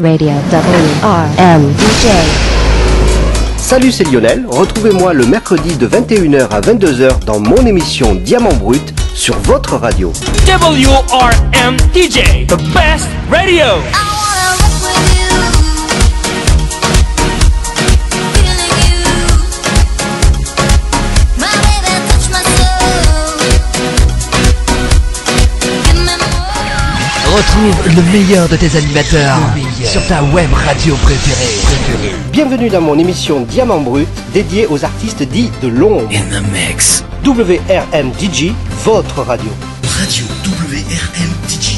Radio WRMDJ. Salut, c'est Lionel. Retrouvez-moi le mercredi de 21h à 22h dans mon émission Diamant Brut sur votre radio. WRMDJ, the best radio. Retrouve le meilleur de tes animateurs sur ta web radio préférée. Bienvenue dans mon émission Diamant Brut, dédiée aux artistes dits de l'ombre. In the mix. WRMDJ, votre radio. Radio WRMDJ.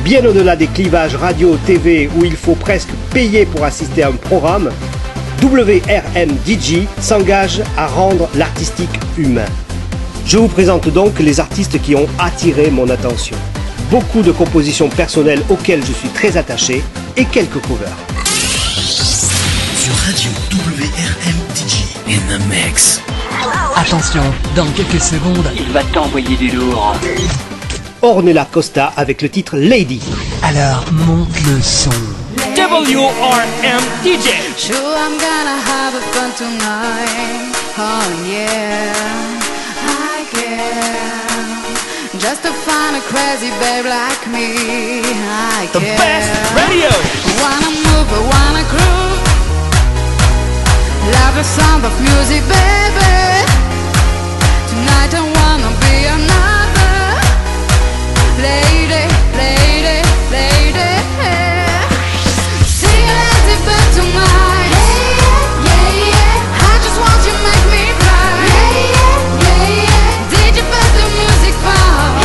Bien au-delà des clivages radio-TV où il faut presque payer pour assister à un programme, WRMDJ s'engage à rendre l'artistique humain. Je vous présente donc les artistes qui ont attiré mon attention. Beaucoup de compositions personnelles auxquelles je suis très attaché et quelques covers. Sur Radio WRMDJ. In the mix. Attention, dans quelques secondes, il va t'envoyer du lourd. Ornella Costa avec le titre Lady. Alors monte le son. WRMDJ. Sure, I'm gonna have a fun tonight. Oh yeah, I can. Just to find a crazy babe like me, I The care. best radio. Wanna move, I wanna groove. Love the sound of music, baby. Tonight I wanna be another lady, lady, lady. Sing a lazy bed tonight. Yeah, yeah, yeah. I just want you to make me cry. Yeah, yeah, yeah, yeah. Did you put the music on?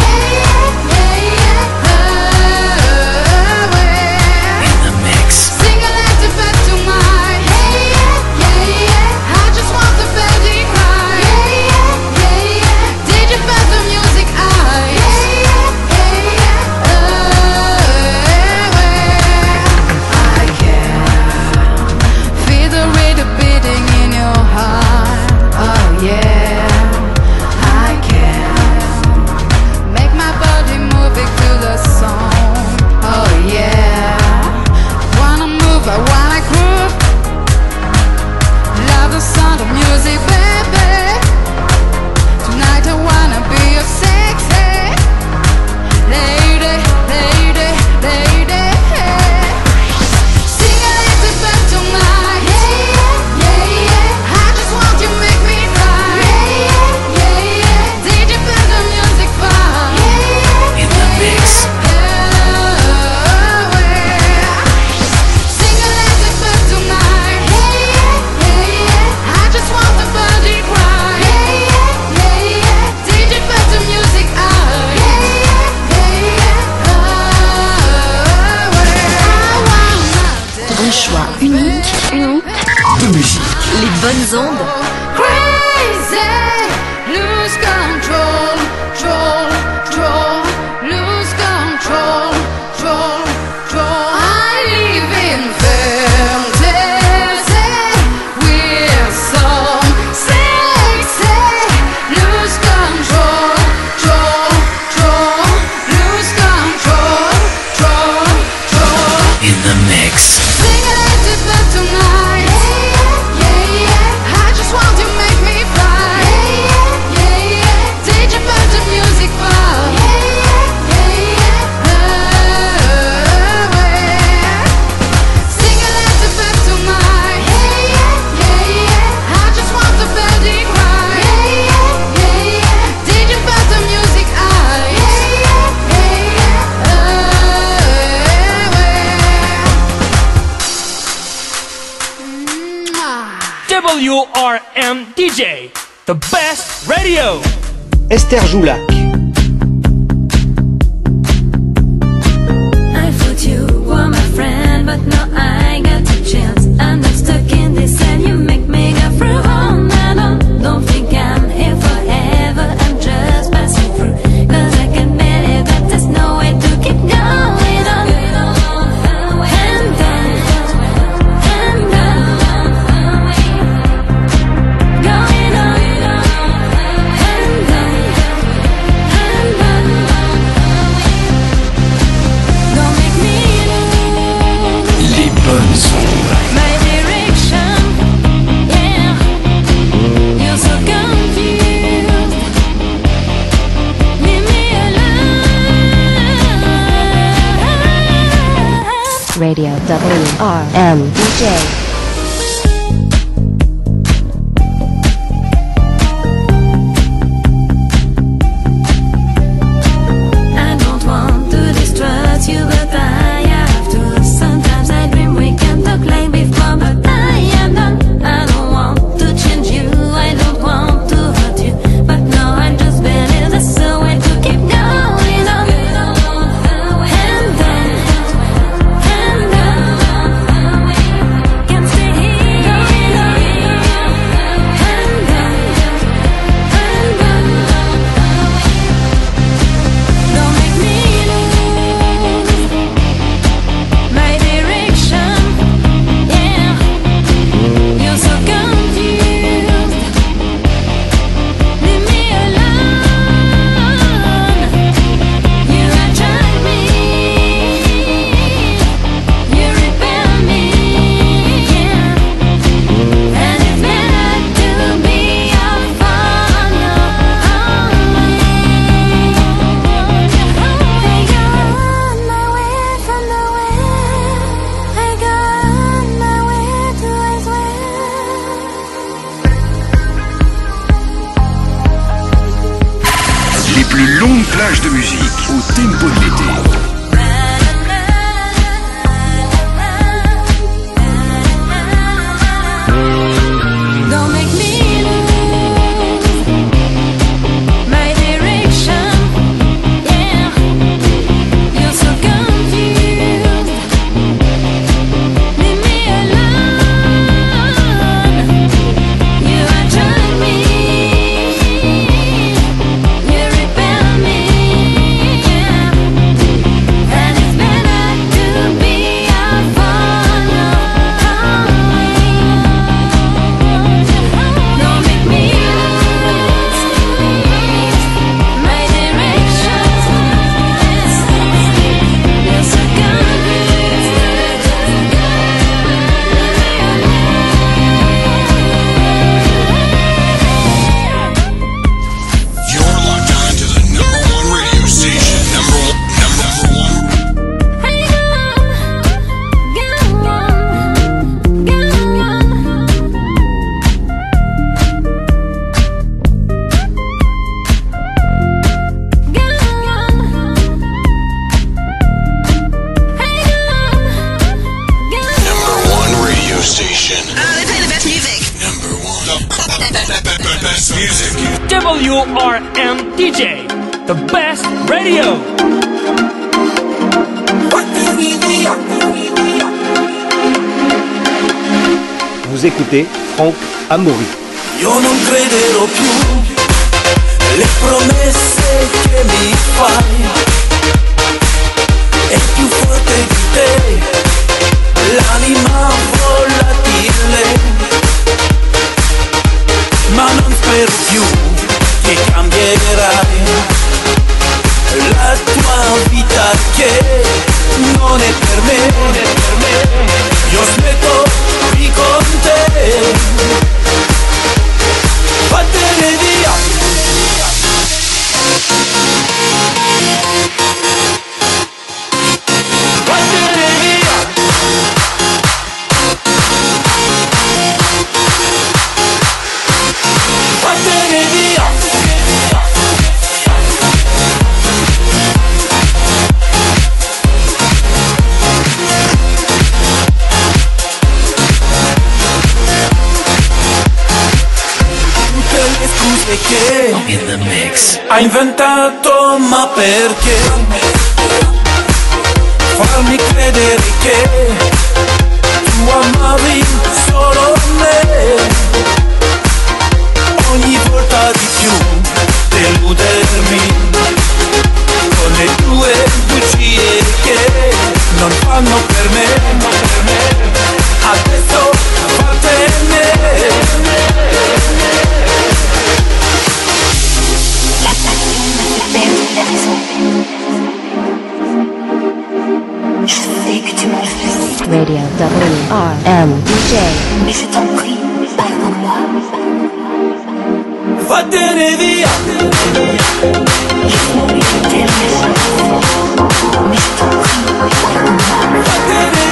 Bonnes ondes. Crazy, lose control, lose control, I live in fantasy with some sexy. Lose control, lose control, In the mix. Sing a little bit tonight. WRMDJ, the best radio. Esther Joulac. I thought you were my friend, but now I got a chance. I'm not stuck in this and you make me go through all night long. Don't think I'm here forever, I'm just passing through. Cause I can believe that there's no way to keep going on. Radio WRMDJ. You, but I have to. Sometimes I dream we can talk like before, but I am done. I don't want to change you, I don't want to hurt you, but now I just believe that's the way to keep going on. Hand on, can't stay here. Hand on, don't make me lose my direction, yeah. You're so confused. Leave me alone. You attract me. You repel me, yeah. And it's better to be out for now. I got my way from nowhere. I got my way to as well. Les plus longues plages de musique au tempo de l'été. Don't make me lose my direction, yeah. You're so confused. Leave me alone. You attract me. You repel me, yeah. And it's better to be out for now. Don't make me lose my direction. You're so confused. You're locked on to the #1 radio station. Number one. #1 radio station. They play the best music. #1. Best music. WRMDJ, the best radio. Vous écoutez Franck Amaury. Io non crederò più le promesse che mi fai. È più forte di te, l'anima volatile. Ma non spero più che cambierai la tua vita, che non è per me. Io smetto qui con te. Vattene via. Vattene via. Vattene via. Tutte le scuse che In the mix. hai inventato, ma perché? Farmi credere che tu amavi solo me. Ogni volta di più deludermi con le tue bugie che non fanno per me. Adesso vattene. Je sais que tu m'en veux, Radio WRMDJ. mais je t'en prie, pardonne-moi. Vattene via. Laisse-moi lui dire les choses, mais je t'en prie, pardonne-moi. Vattene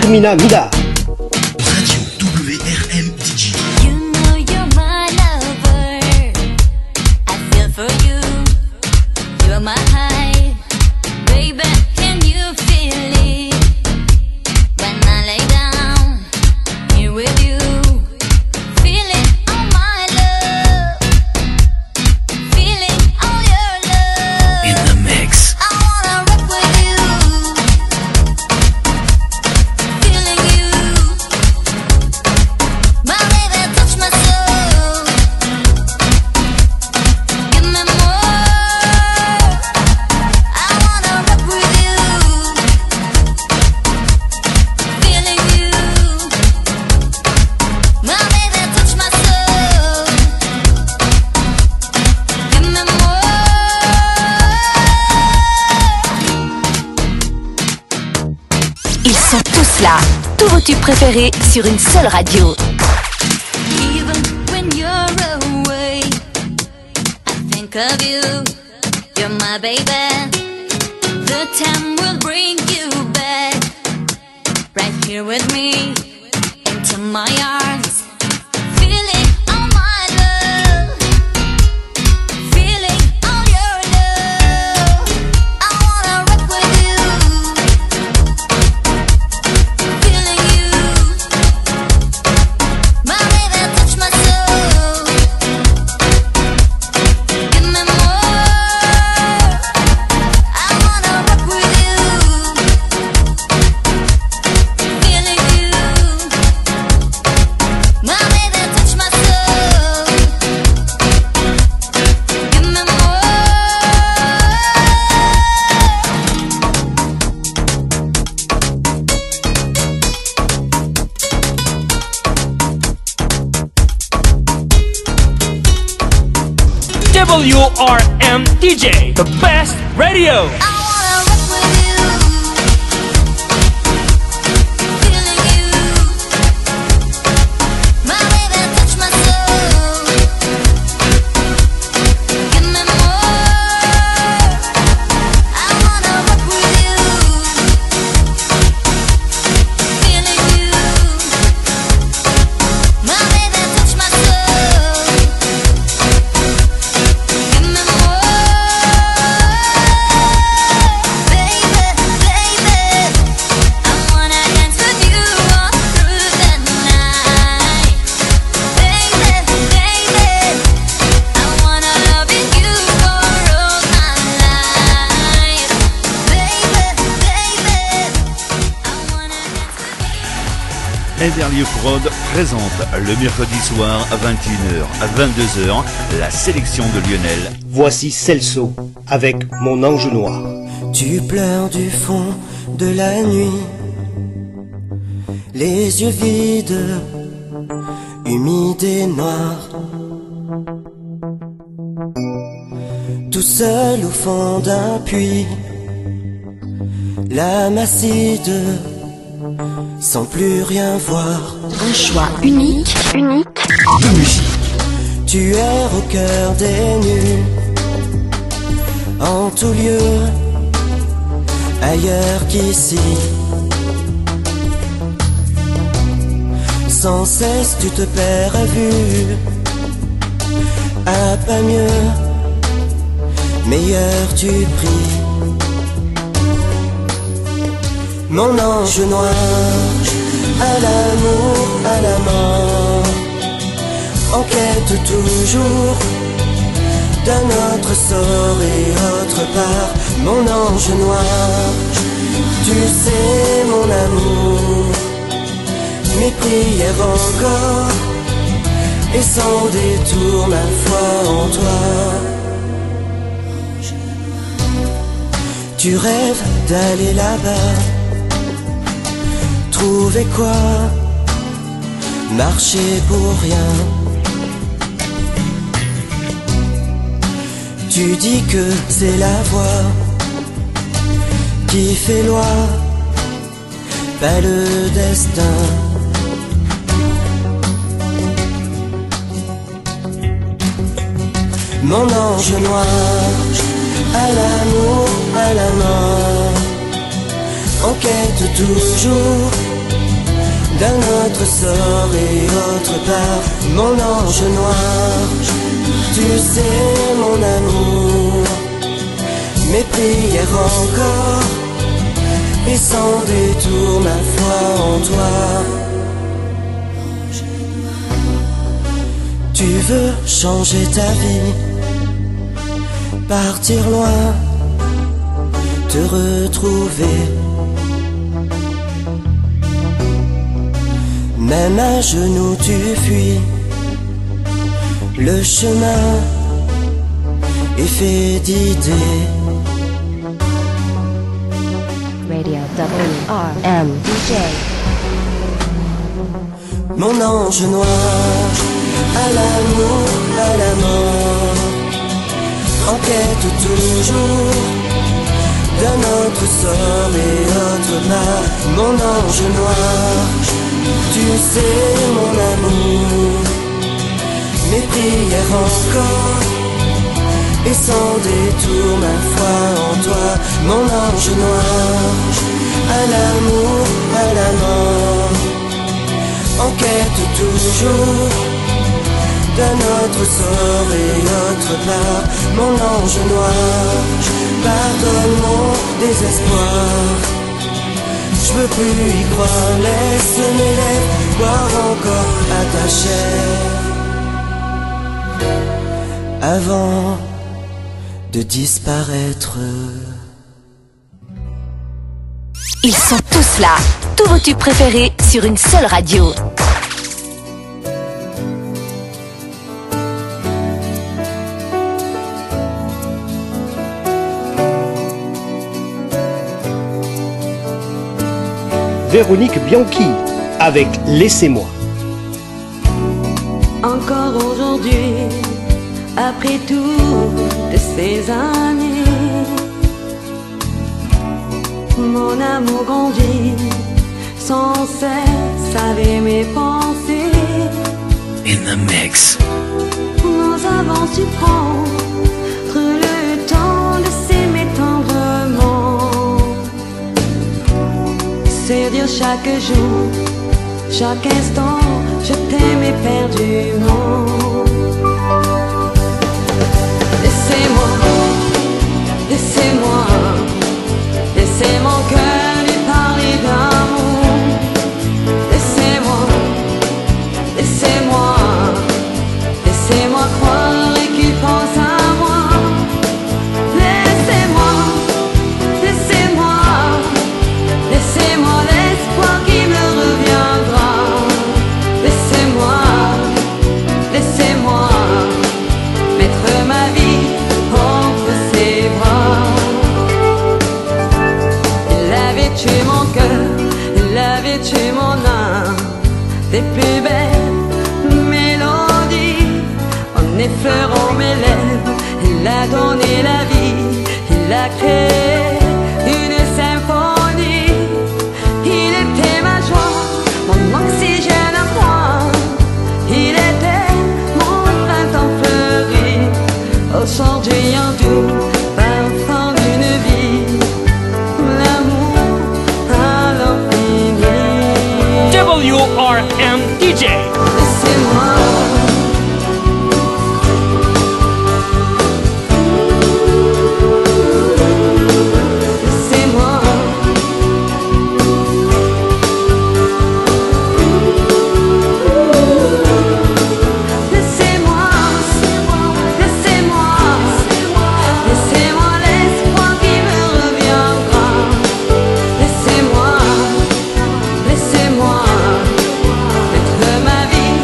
Irmina Mida. Radio WRM DJ. You know you're my lover. I feel for you. You're my high. Baby, can you feel it? When I lay down here with you. Feeling all my love. Feeling all your love. In the mix. I wanna rock with you. Feeling you. My baby, touch my soul. Give me more. I wanna rock with you. Feeling you. My baby, touch my soul. Give me more. Ils sont tous là. Tous vos tubes préférés sur une seule radio. Even when you're away, I think of you. You're my baby. The time will bring you back. Right here with me, into my arms. Feeling all my love. Feeling all your love. I wanna rock with you. Feeling you. My baby, touch my soul. Give me more. I wanna rock with you. Feeling you. My baby, touch my soul. Give me more. WRM DJ, the best radio. I wanna rock with you. Feeling you. My baby, touch my soul. Give me more. I wanna rock with you. Feeling you. My baby, touch my soul. Give me more. Baby, baby, I wanna dance with you all through the night. Baby, baby, I wanna love you for all my life. Baby, baby, I wanna dance with you. Everlieu Prod présente le mercredi soir à 21h à 22h la sélection de Lionel. Voici Celso avec Mon ange noir. Tu pleures du fond de la nuit, les yeux vides, humides et noirs. Tout seul au fond d'un puits, l'âme acide, sans plus rien voir. Un choix unique De musique. Tu erres au cœur des nues, en tout lieu, ailleurs qu'ici. Sans cesse tu te perds à vue, à pas mieux, meilleur tu pries. Mon ange noir, à l'amour, à la mort, en quête toujours d'un autre sort et autre part. Mon ange noir, tu sais mon amour, mes prières encore, et sans détour ma foi en toi. Tu rêves d'aller là-bas, trouver quoi, marcher pour rien. Tu dis que c'est la voix qui fait loi, pas le destin. Mon ange noir, à l'amour, à la mort, en quête toujours d'un autre sort et autre part. Mon ange noir, tu sais mon amour, mes prières encore, et sans détour ma foi en toi. Tu veux changer ta vie, partir loin, te retrouver. Même à genoux tu fuis le chemin est fait d'idées. Radio WRM DJ. Mon ange noir, à l'amour, à la mort, en quête toujours d'un autre sort et autre part. Mon ange noir, tu sais mon amour, mes prières encore, et sans détour ma foi en toi. Mon ange noir, à l'amour, à la mort, en quête toujours d'un autre sort et autre part. Mon ange noir, pardonne mon désespoir, je veux plus y croire, laisse mes lèvres boire encore à ta chair avant de disparaître. Ils sont tous là, tous vos tubes préférés sur une seule radio. Véronique Bianchi avec Laissez-moi. Encore aujourd'hui, après toutes ces années, mon amour grandit sans cesse avec mes pensées. In the mix. Nous avons su prendre le temps de s'aimer tendrement, c'est dire chaque jour, chaque instant, je t'aime éperdument. Laissez-moi, laissez-moi, laissez mon cœur lui parler d'amour. Laissez-moi, laissez-moi, laissez-moi croire qu'il pense à moi. Laissez-moi, laissez-moi, laissez-moi l'espoir qui me reviendra. Laissez-moi, laissez-moi mettre ma vie entre ses bras. Il avait tué mon cœur, il avait tué mon âme, des plus belles mélodies. En effleurant mes lèvres, il a donné la vie, il a créé une symphonie. Il était ma joie, mon oxygène à moi. Il était mon printemps fleuri, aujourd'hui en doux parfum d'une vie. L'amour à l'infini. WRM DJ. Laissez-moi. Laissez-moi, laissez-moi, laissez-moi mettre ma vie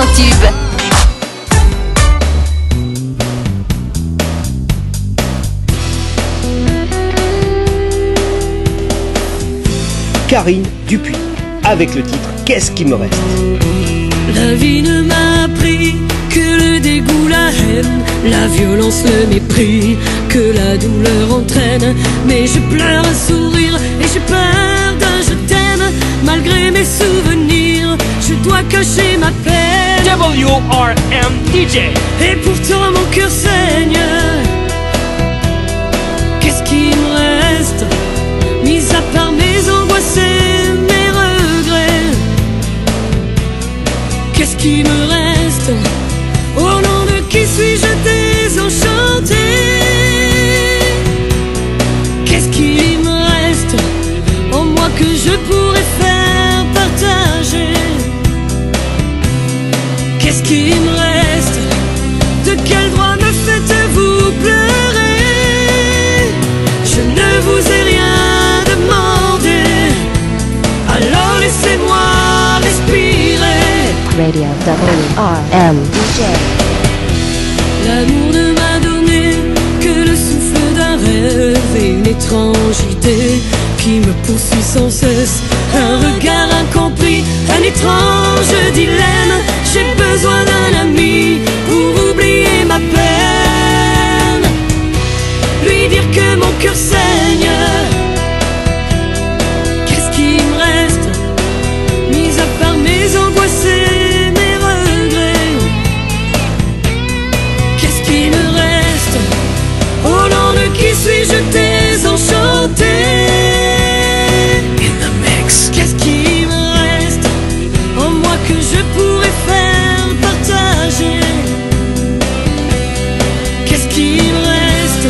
100% tubes. Karine Dupuis, avec le titre Qu'est-ce qui me reste? La vie ne m'a appris que le dégoût, la haine, la violence, le mépris, que la douleur entraîne. Mais je pleure un sourire et j'ai peur d'un je t'aime. Malgré mes souvenirs, je dois cacher ma peine. WRM DJ. Et pourtant mon cœur saigne. Qu'est-ce qui me reste, mis à part mes angoisses et mes regrets? Qu'est-ce qui me reste? Au nom de qui suis-je désenchanté? Qu'est-ce qui me reste en moi que je pourrais faire partager? Qu'est-ce qui me reste? De quel droit me faites-vous pleurer? Je ne vous ai rien demandé, alors laissez-moi respirer. Radio WRM DJ. L'amour ne m'a donné que le souffle d'un rêve et une étrangeté qui me poursuit sans cesse. Un regard incompris, un étrange dilemme. J'ai besoin d'un ami pour oublier ma peine. Lui dire que mon cœur saigne. Qu'est-ce qui me reste, mis à part mes angoisses et mes regrets? Qu'est-ce qui me reste? Au nom de qui suis-je désenchanté? In the mix. Qu'est-ce qui me reste en moi que je pourrais faire partager? Qu'est-ce qui me reste?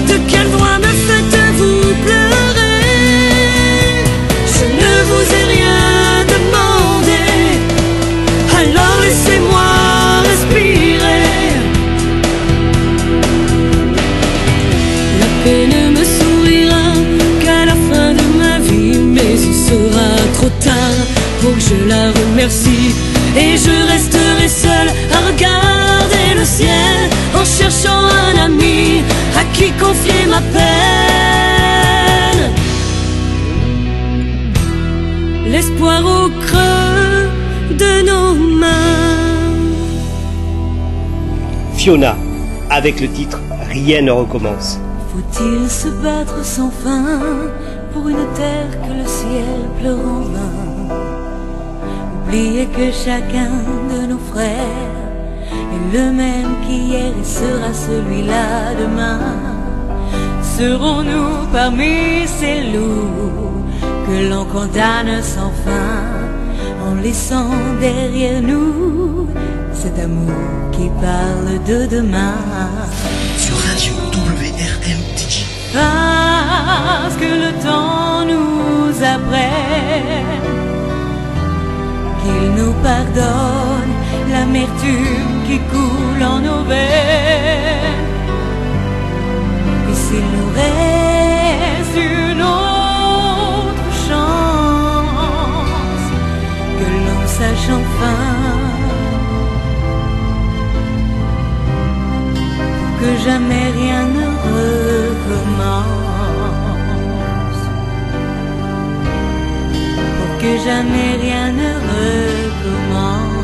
De quel droit me faites-vous pleurer? Je ne vous ai rien demandé, alors laissez-moi respirer. La peine me sourira qu'à la fin de ma vie, mais il sera trop tard pour que je la remercie. Et je resterai seul à regarder le ciel en cherchant un ami à qui confier ma peine. L'espoir au creux de nos mains. Fiona, avec le titre Rien ne recommence. Faut-il se battre sans fin pour une terre que le ciel pleure en vain? Oublier que chacun de nos frères est le même qu'hier et sera celui-là demain. Serons-nous parmi ces loups que l'on condamne sans fin, en laissant derrière nous cet amour qui parle de demain? Sur Radio WRM DJ. Parce que le temps nous apprenne qu'il nous pardonne l'amertume qui coule en nos veines. Et s'il nous reste une autre chance, que l'on sache enfin que jamais rien ne recommence, pour que jamais rien ne recommence.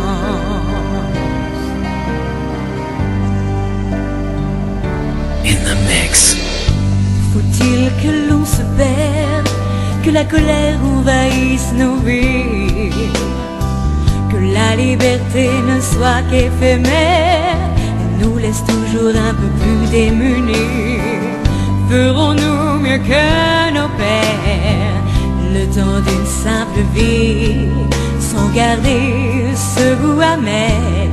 In the mix. Faut-il que l'on se perde, que la colère envahisse nos vies, que la liberté ne soit qu'éphémère et nous laisse toujours un peu plus démunis? Ferons-nous mieux que nos pères, le temps d'une simple vie, sans garder ce goût amer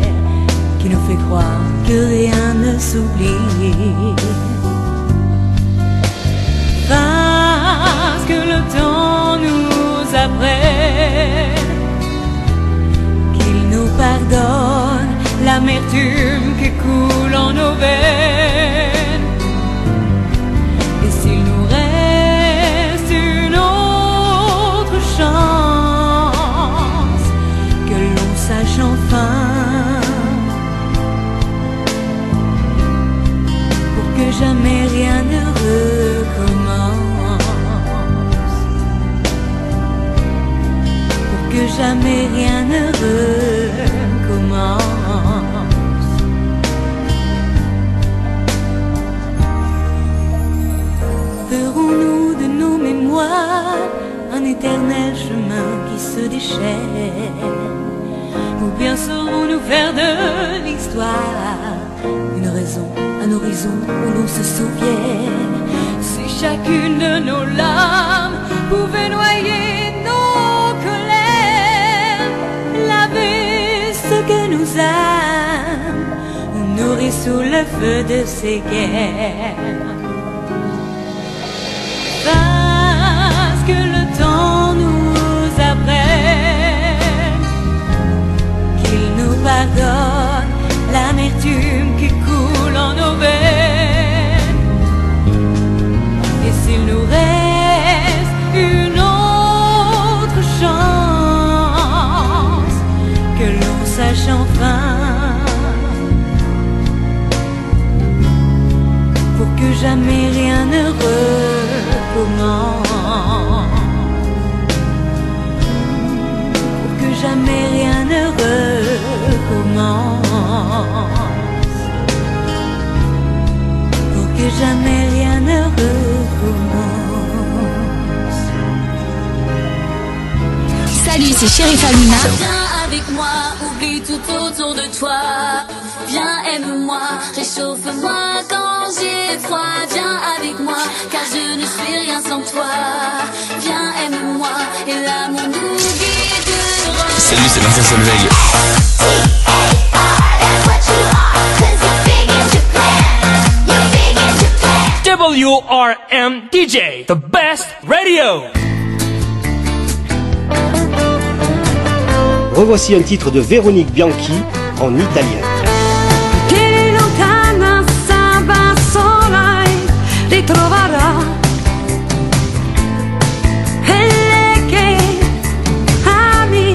qui nous fait croire que rien ne s'oublie? Parce que le temps nous apprenne qu'il nous pardonne l'amertume qui coule en nos veines. Et s'il nous reste une autre chance, que l'on sache enfin jamais rien ne recommence. Ferons-nous de nos mémoires un éternel chemin qui se déchaîne, ou bien saurons-nous faire de l'histoire une raison, un horizon où l'on se souvienne? Si chacune de nos larmes pouvait noyer nos colères, laver ce que nous âmes, nous nourrir sous le feu de ces guerres. Parce que le temps nous apprenne, qu'il nous pardonne l'amertume qui coule en nos veines. Et s'il nous reste une autre chance, que l'on sache enfin, pour que jamais rien ne recommence, pour que jamais rien ne recommence, pour que jamais rien ne recommence. Salut, c'est Chérif Amina. Viens avec moi, oublie tout autour de toi. Viens, aime-moi, réchauffe-moi quand j'ai froid. Viens avec moi, car je ne suis rien sans toi. Viens, aime-moi, et l'amour nous guidera. Salut, c'est Vincent Solveig. WRM DJ, the best radio. Revoici un titre de Véronique Bianchi en italien. Che lontana stava sola e ritroverà. E lei che ami,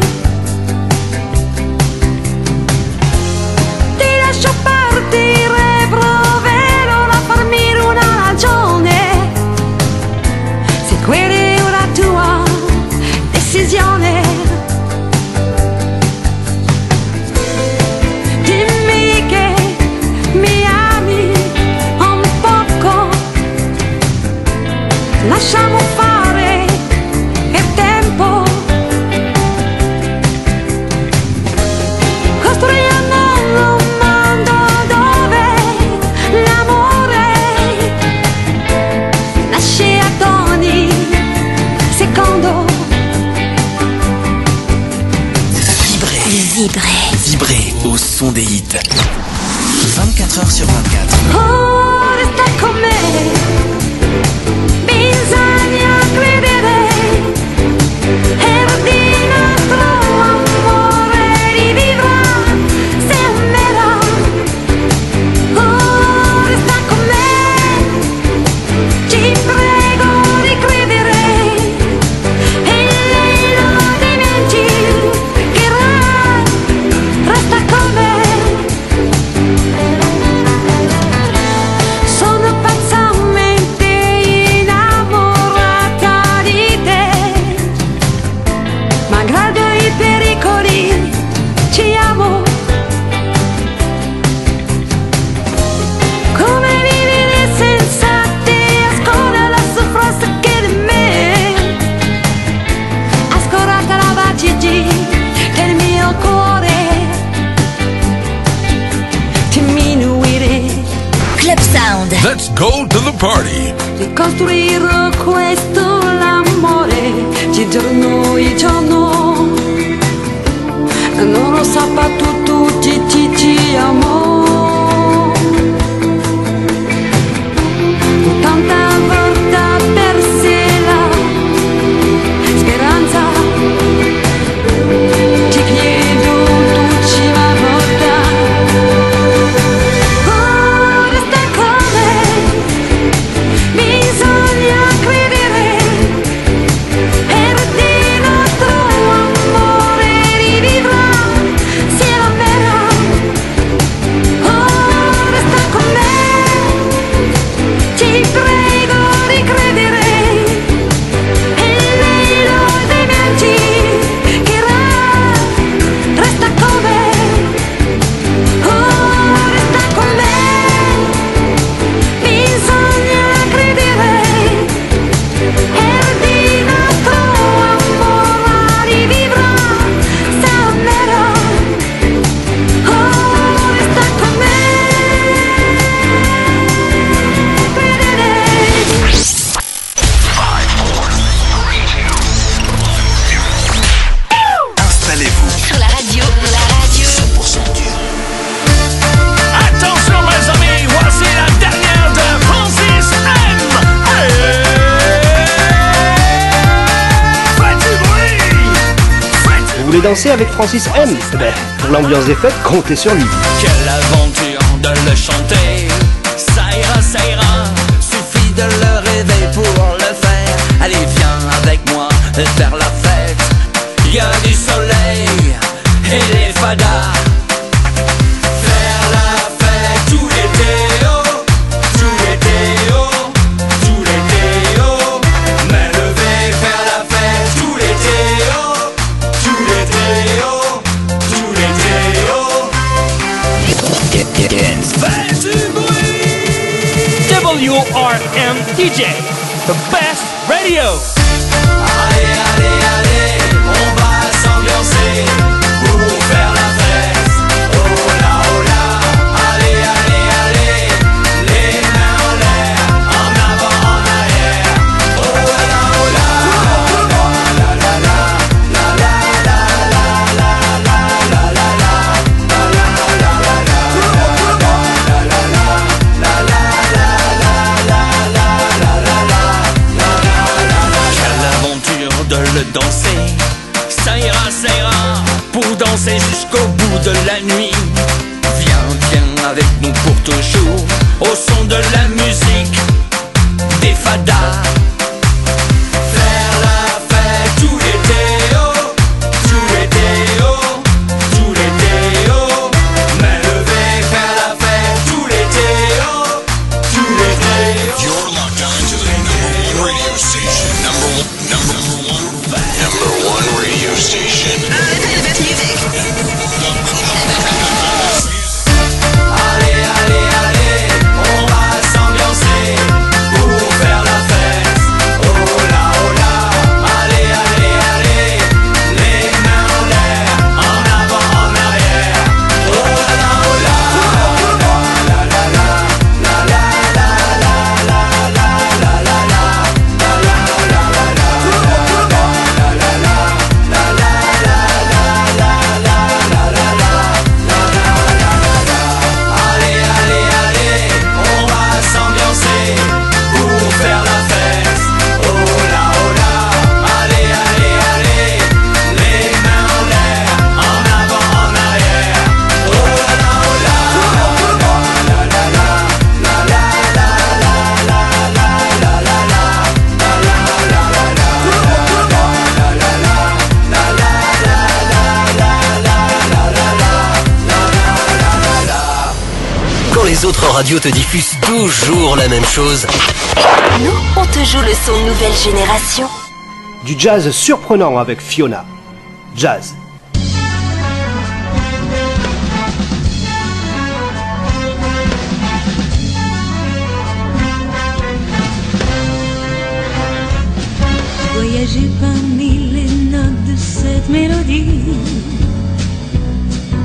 ti lascio partire, proverò a farmi una ragione. Seguire la tua decisione. Lasciamo fare il tempo, costruiamo un mondo dove l'amore nasce ad ogni secondo. Vibrer au son des hits. 24 heures sur 24. Oh, resta con me. Bisogna credere, e di nostro amore rivivrà, sembrerà. Oh, resta con me, ti prego di credere, e lei lo dimenticherà. Resta con me. Sono pazzamente innamorata di te, malgrado i pericoli, ci amo. Come vivere senza te, ascolta la sofferenza che di me, ascolta la battiti del mio cuore, diminuire. Club Sound. Let's go to the party. Ricostruirò questo l'amore di giorno in giorno, non lo saputo tutti ti amo. Tanta volta perse la speranza, ti chiedo l'ultima volta. Oh, resta con me, bisogna voulez danser avec Francis M? Eh ben, pour l'ambiance des fêtes, comptez sur lui. Quelle aventure de le chanter. Ça ira, suffit de le rêver pour le faire. Allez viens avec moi faire la fête. Y a du soleil et les fadas. Faire la fête tout l'été, oh, tout l'été, oh, tout l'été, oh. Me lever, faire la fête tout l'été, oh, tout l'été, oh, tout l'été, oh. Faites du bruit. WRM DJ, the best radio. Allez, allez, allez, on va s'ambiancer pour faire la fête. Oh là, allez, allez, allez, les mains en l'air, en avant, en arrière. Oh là, la la la la la la la la la la la la. De le danser, ça ira, pour danser jusqu'au bout de la nuit. Viens, viens avec nous pour toujours, au son de la musique, des fadas. Faire la fête tout l'été, oh, tout l'été, oh, tout l'été, oh. Me lever, faire la fête tout l'été, oh, tout l'été, oh. You're locked on to the number one radio station. Number one radio station. Allez, allez, allez, on va s'ambiancer pour faire la fête. Oh là, allez, allez, allez, les mains en l'air, en avant, en arrière. Oh là, la la la la la la la la la la la la la. Allez, allez, allez, on va s'ambiancer pour faire la fête. Oh là, allez, allez, allez, les mains en l'air, en avant, en arrière. Oh là, la la la la la la la la la la la. Quand les autres radios te diffusent toujours la même chose, Nous, on te joue le son nouvelle génération. Du jazz surprenant avec Fiona. Jazz. Voyager parmi les notes de cette mélodie,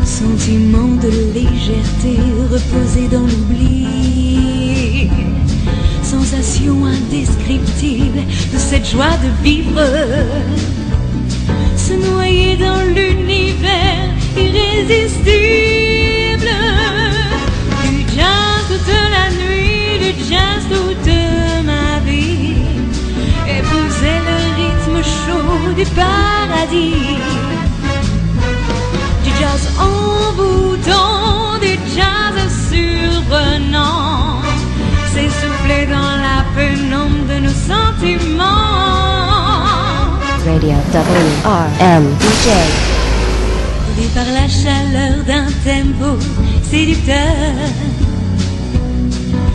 sentiment de légèreté reposé dans l'oubli, sensation indescriptible de cette joie de vivre, se noyer dans l'univers irrésistible. Du jazz toute la nuit, du jazz toute ma vie, épouser le rythme chaud du paradis. Du jazz envoûtant, du jazz surprenant, s'essouffler dans la pénombre de nos sentiments. Radio WRM DJ. Pris par la chaleur d'un tempo séducteur,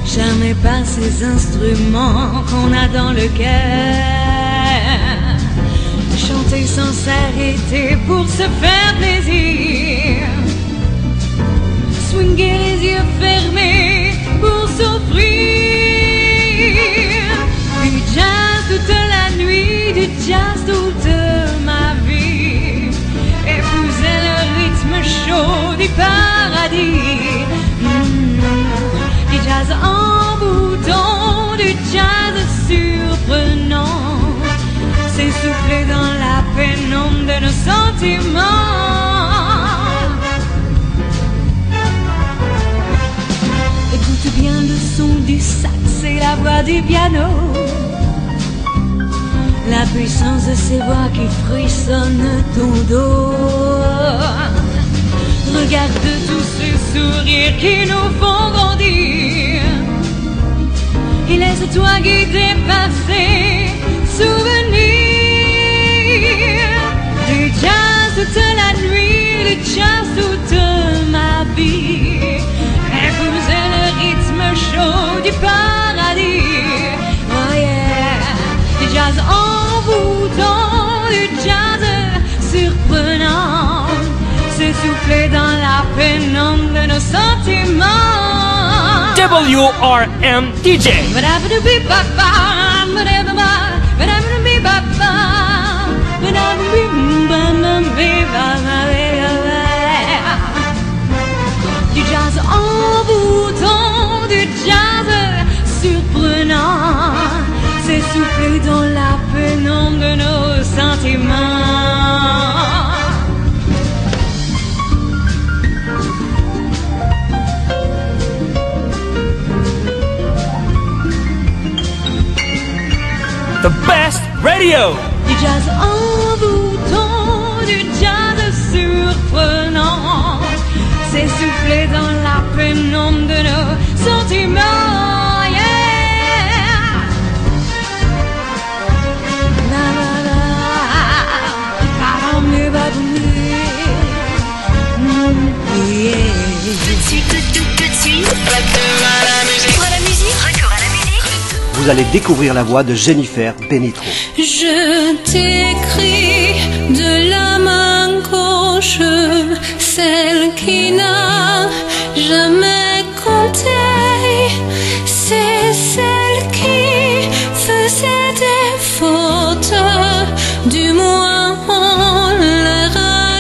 charmé par ces instruments qu'on a dans le cœur, chanter sans s'arrêter pour se faire plaisir, swinguer les yeux fermés pour s'offrir. Du jazz toute la nuit, du jazz toute ma vie, épouser le rythme chaud du paradis. Du jazz envoûtant, du jazz surprenant, s'essouffler dans la pénombre de nos sentiments. Écoute bien le son du sax et la voix du piano, la puissance de ces voix qui frissonnent ton dos. Regarde tous ces sourires qui nous font grandir. Et laisse-toi guider par ces souvenirs. Du jazz toute la nuit, du jazz toute ma vie. Épouser le rythme chaud du paradis. Oh yeah. Du jazz envoûtant, du jazz surprenant. S'essouffler dans la pénombre de nos sentiments. WRM DJ. Du jazz envoûtant, du jazz surprenant, s'essouffler dans la pénombre de nos sentiments. The best radio. Du jazz envoûtant, du jazz surprenant, s'essouffler dans la pénombre de nos sentiments. Yeah. La la la, ba-dum, ba-dum, yeah. Tout de suite, tout de suite. Retour à la musique. Retour à la musique. Retour à la musique. Vous allez découvrir la voix de Jennifer Benitro. Je t'écris de la main gauche, celle qui n'a jamais compté. C'est celle qui faisait des fautes, du moins on les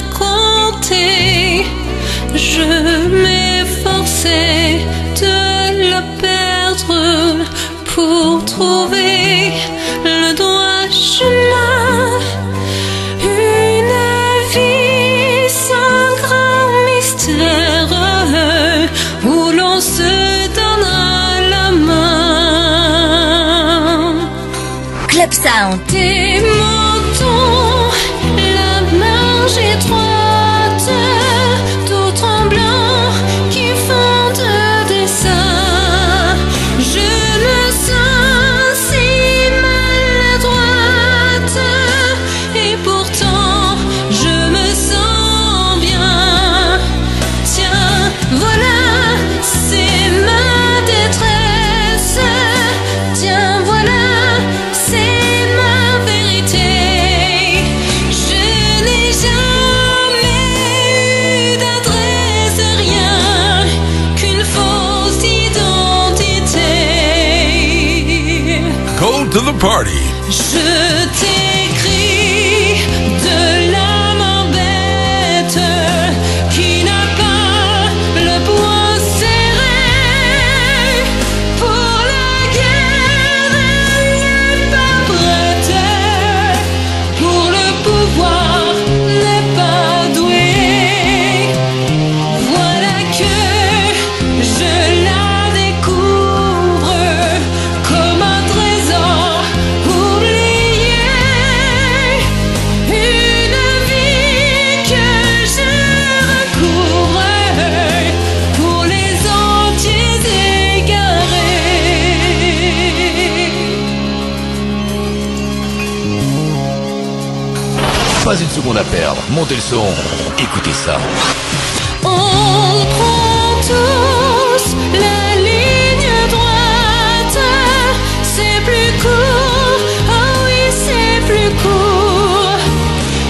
racontait. Je m'efforçais de le perdre pour trouver le droit chemin. Une vie sans grand mystère, où l'on se donnera la main. Club Sound. Des moutons, la marge étroite, tout tremblant qui font de dessin. Je me sens si maladroite, et pourtant je me sens bien. Tiens, voilà, c'est ma détresse. Tiens, voilà, c'est ma vérité. Je n'ai jamais eu d'adresse, rien qu'une fausse identité. Go to the party. Je t'écris de l'âme bête qui n'a pas le poing serré. Pour la guerre, elle n'est pas prête. Pour le pouvoir, n'est pas douée. Voilà que je la découvre comme un trésor oublié. Une vie que je recouvre pour les entiers égarés. Pas une seconde à perdre. Montez le son. Écoutez ça. On prend tous la ligne droite. C'est plus court, oh oui c'est plus court.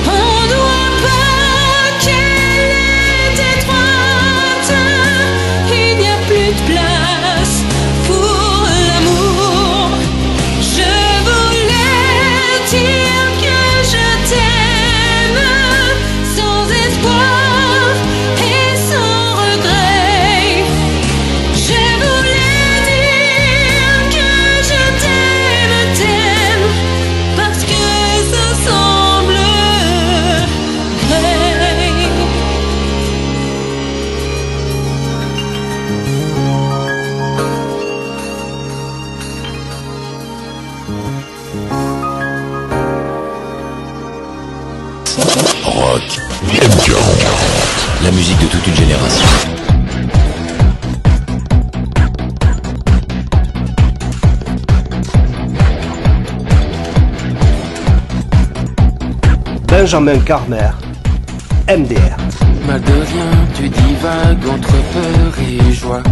On doit pas qu'elle est étroite. Il n'y a plus de place pour l'amour. Je voulais dire que je t'aime, sans espoir et sans M40. M40. La musique de toute une génération. Benjamin Carmer, MDR. Mal de rien, tu divagues entre peur et joie.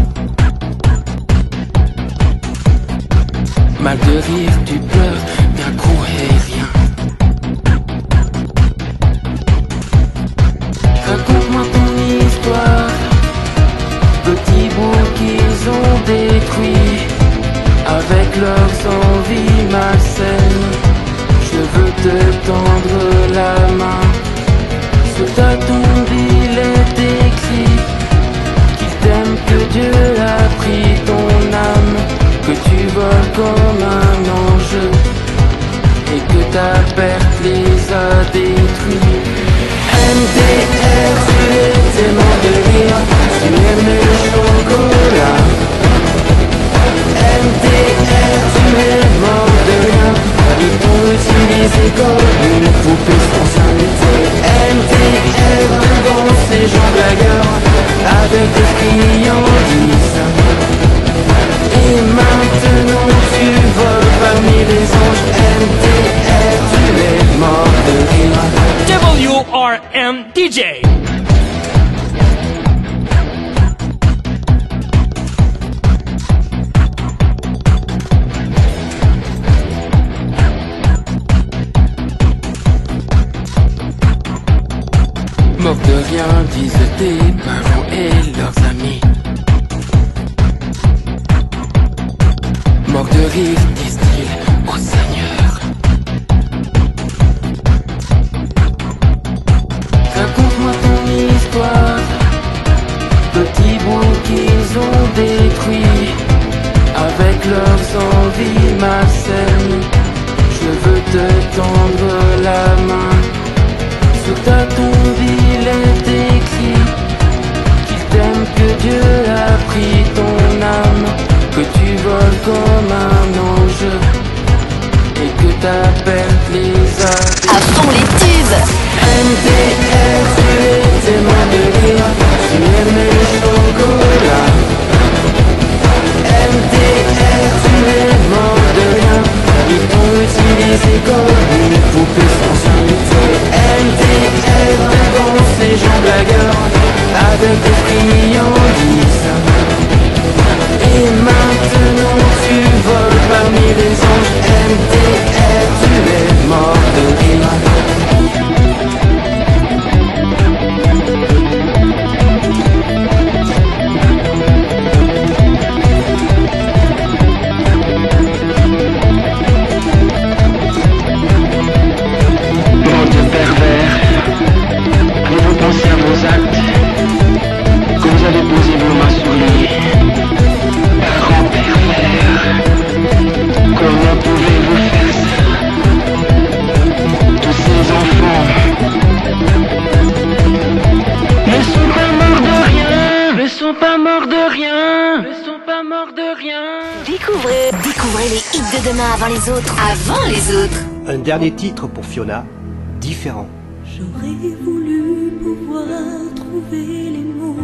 Mal de rire, tu pleures d'un coup et rien. Raconte-moi ton histoire, petit bout qu'ils ont détruit avec leurs envies malsaines. Je veux te tendre la main. Sur ta tombe il est écrit qu'il t'aime, que Dieu a pris ton âme, que tu voles comme un ange et que ta perte les a détruits. MDR, tu es tellement de rire, tu aimes le chocolat. MDR, tu es mort de rien, ils t'ont utilisé comme une poupée sans sanité. MDR, devant ces gens blagueurs, avec des friandises. Et maintenant tu voles parmi les anges. MDR, tu es mort de rire. WRM DJ. Mort de rien, disent tes parents et leurs amis. Mort de rire, disent-ils au Seigneur. Raconte-moi ton histoire, petit bout qu'ils ont détruit avec leurs envies malsaines. Je veux te tendre la main. Sur ta tombe il est écrit qu'il t'aime, que Dieu a pris ton âme, que tu voles comme un ange et que ta perte les a. À fond les tubes. MDR, tu es tellement de rire, tu aimes le chocolat. MDR, tu es mort de rien, ils t'ont utilisé comme une poupée sans sanité. MDR, devant ces gens blagueurs, avec des friandises. Et maintenant tu voles parmi les anges. MDR, tu es mort de rire. Découvrez les hits de demain avant les autres. Avant les autres. Un dernier titre pour Fiona, différent. J'aurais voulu pouvoir trouver les mots,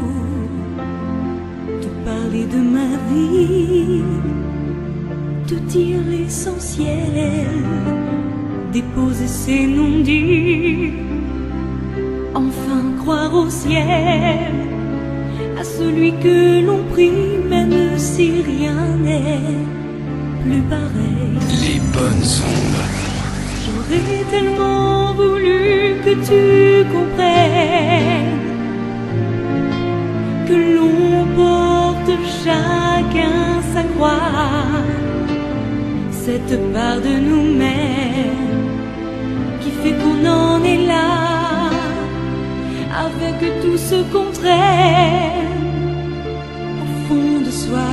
te parler de ma vie, te dire l'essentiel, déposer ces non-dits, enfin croire au ciel, à celui que l'on prie, même si rien n'est plus pareil. Les bonnes ondes. J'aurais tellement voulu que tu comprennes que l'on porte chacun sa croix, cette part de nous-mêmes qui fait qu'on en est là, avec tout ce qu'on traîne au fond de soi.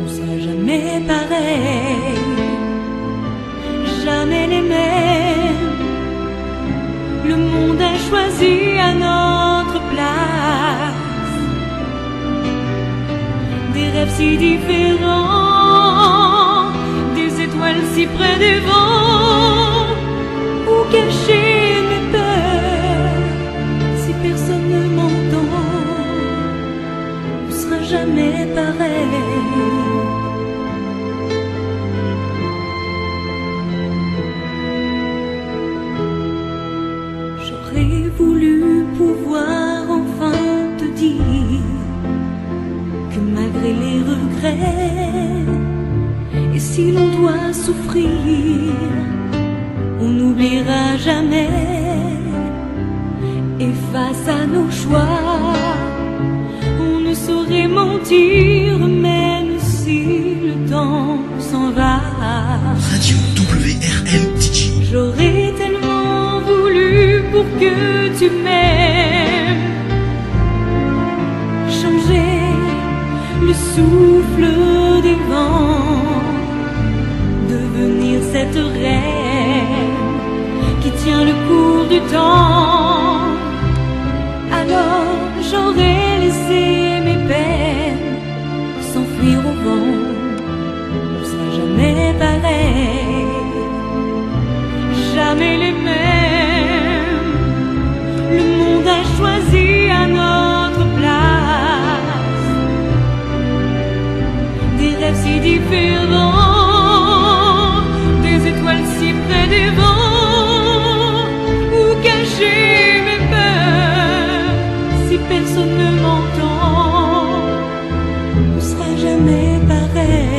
On sera jamais pareil, jamais les mêmes. Le monde a choisi à notre place des rêves si différents, des étoiles si près du vent, où cacher mes souffrir, on n'oubliera jamais. Et face à nos choix, on ne saurait mentir, même si le temps s'en va. Radio WRMDJ. J'aurais tellement voulu pour que tu m'aimes, changer le souffle des vents, devenir cette reine qui tient le cours du temps. Alors j'aurais laissé mes peines s'enfuir au vent. On ne sera jamais pareil, jamais les mêmes. Le monde a choisi à notre place des rêves si différents, des étoiles si près des vents. Où cacher mes peurs si personne ne m'entend? On ne sera jamais pareil.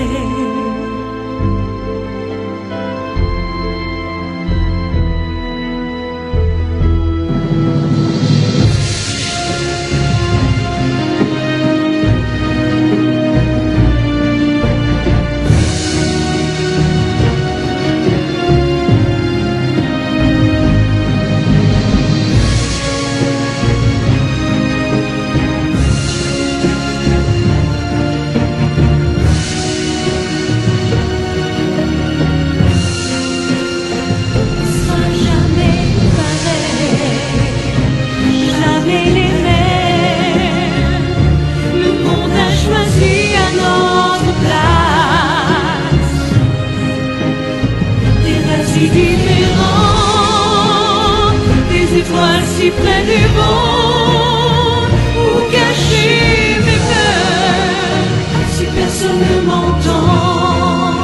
Si près du vent, où cacher mes peurs si personne ne m'entend?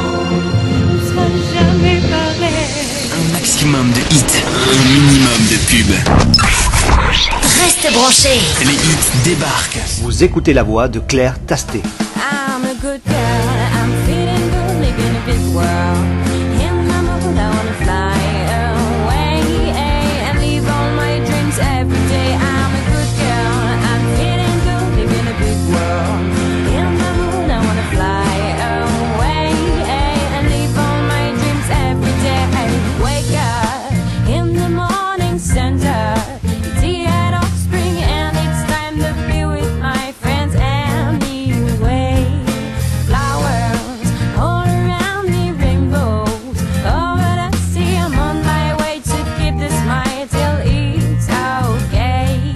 On sera jamais pareil. Un maximum de hits, un minimum de pubs. Reste branché. Les hits débarquent. Vous écoutez la voix de Claire Tasté. I'm a good girl, I'm feeling good, living in a big world. In my mood, I wanna fly away and leave all my dreams every day. I'm a good girl, I'm feeling good, living in a big world. In my mood, I wanna fly away and leave all my dreams every day. Wake up in the morning center, it's the head of spring and it's time to be with my friends anyway. Flowers all around me, rainbows over the sea. I'm on my way to keep the smile till it's okay.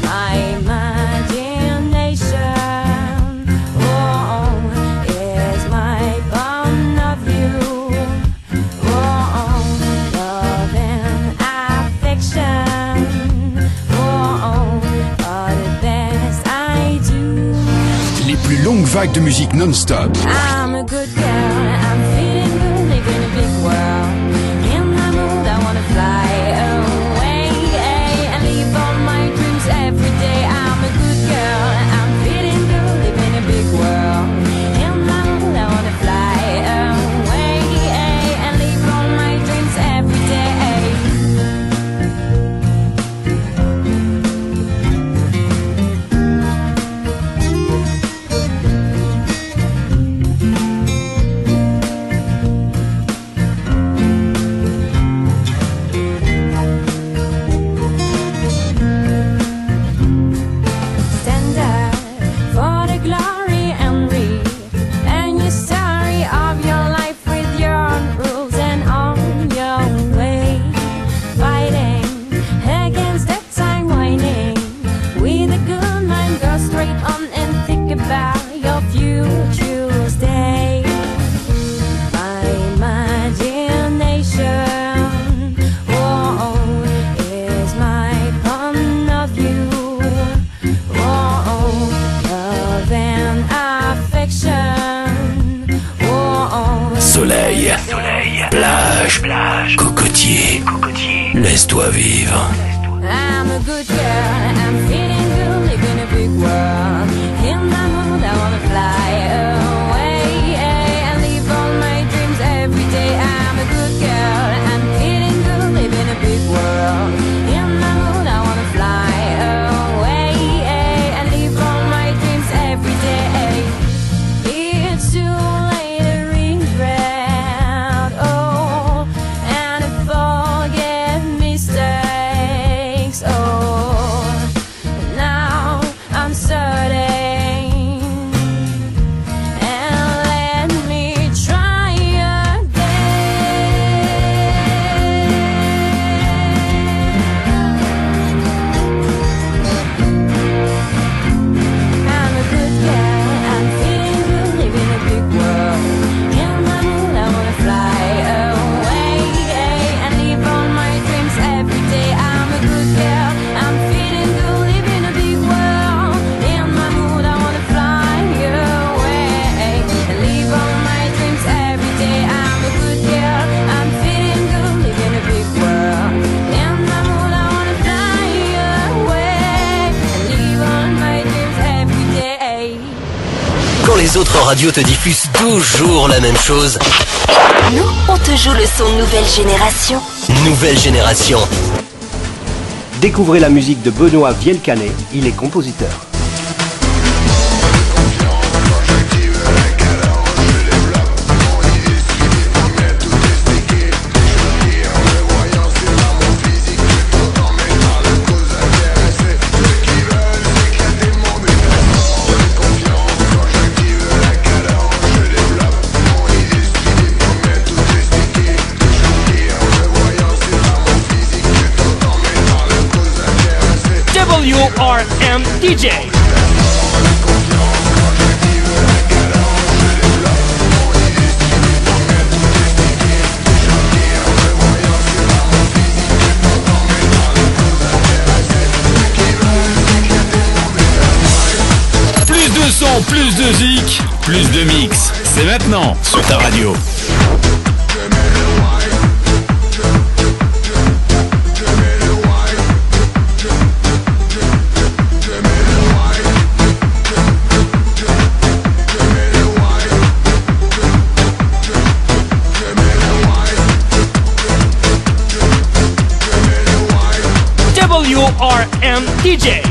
My imagination, oh, is my point of view. Oh, love and affection, oh, are the best I do. Les plus longues vagues de musique non-stop. I'm a good girl, I'm feeling good, living in a big world. In my mood, I wanna fly away and leave all my dreams every day. I'm a good girl, I'm feeling good, living in a big world. In my mood, I wanna fly away and leave all my dreams every day. Stand up for the glory and read and your story of your life with your own rules and on your way. Fighting against that time whining with a good mind, go straight on and think about your future stay. My imagination, oh, is my point of view. Oh, love and affection. Oh, Soleil, plage, cocotier. Laisse-toi vivre. I'm a good girl, I'm feeling good, living in a big world. In my mood, I wanna fly away and leave all my dreams autres radios te diffusent toujours la même chose. Nous, on te joue le son nouvelle génération. Nouvelle génération. Découvrez la musique de Benoît Vielcanet, il est compositeur. WRM DJ. Plus de son, plus de zik, plus de mix. C'est maintenant sur ta radio. WRM DJ.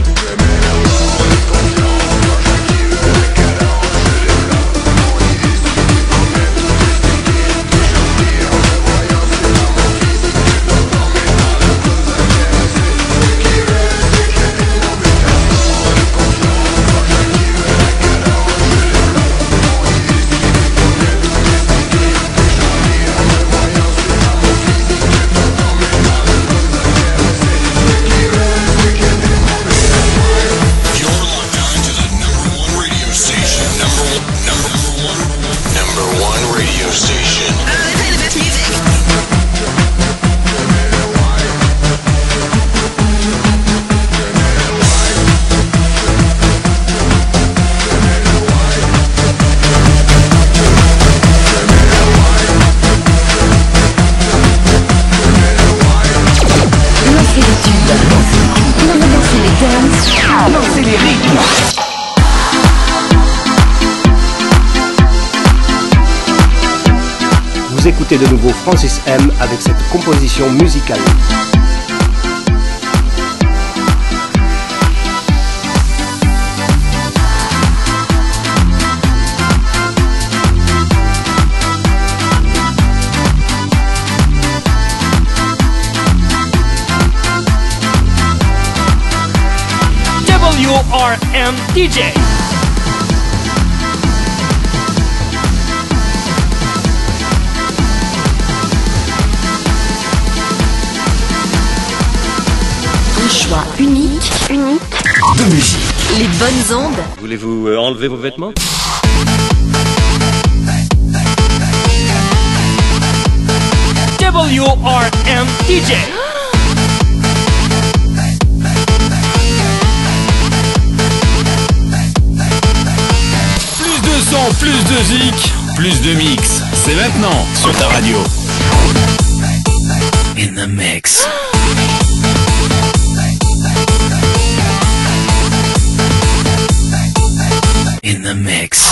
Vous écoutez de nouveau Francis M avec cette composition musicale. WRM DJ. Choix unique de musique. Les bonnes ondes. Voulez-vous enlever vos vêtements? WRM DJ. Plus de son, plus de zik, plus de mix. C'est maintenant sur ta radio. In the mix. In the mix.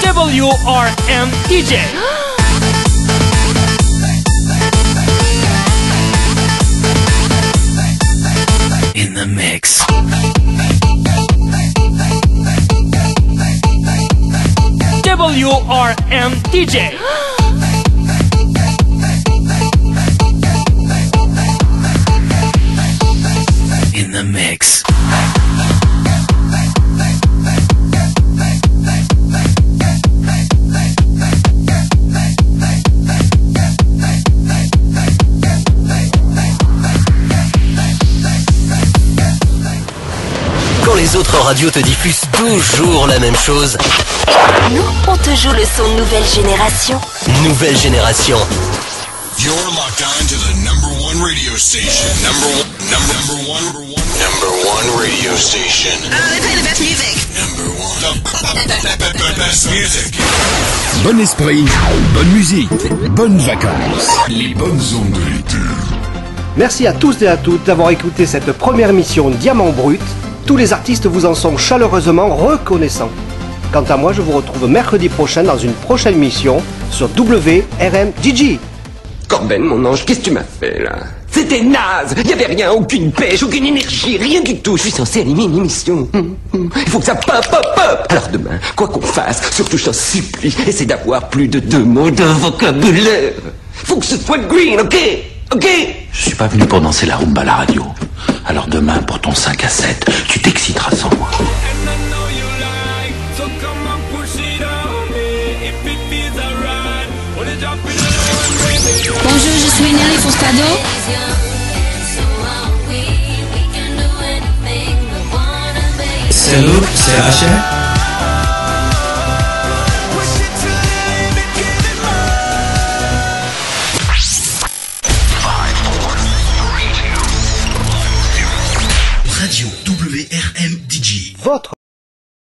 WRM DJ. In the mix. WRM DJ. In the mix. Quand les autres radios te diffusent toujours la même chose. Nous, on te joue le son nouvelle génération. Nouvelle génération. You're locked on to the number one radio station. Number one radio station. They play the best music. Number one. The best music. Bon esprit, bonne musique, bonnes vacances, les bonnes ondes de l'été. Merci à tous et à toutes d'avoir écouté cette première émission Diamant Brut. Tous les artistes vous en sont chaleureusement reconnaissants. Quant à moi, je vous retrouve mercredi prochain dans une prochaine émission sur WRMDJ. Corben, mon ange, qu'est-ce que tu m'as fait là? C'était naze. Il n'y avait rien, aucune pêche, aucune énergie, rien du tout. Je suis censé animer une émission. Il faut que ça pop. Alors demain, quoi qu'on fasse, surtout je t'en supplie, essaie d'avoir plus de 2 mots de vocabulaire. Il faut que ce soit green, ok? Je suis pas venu pour danser la rumba à la radio. Alors demain, pour ton 5 à 7, tu t'exciteras sans moi. Bonjour, je suis Nelly Foscado. Salut, c'est Rachel.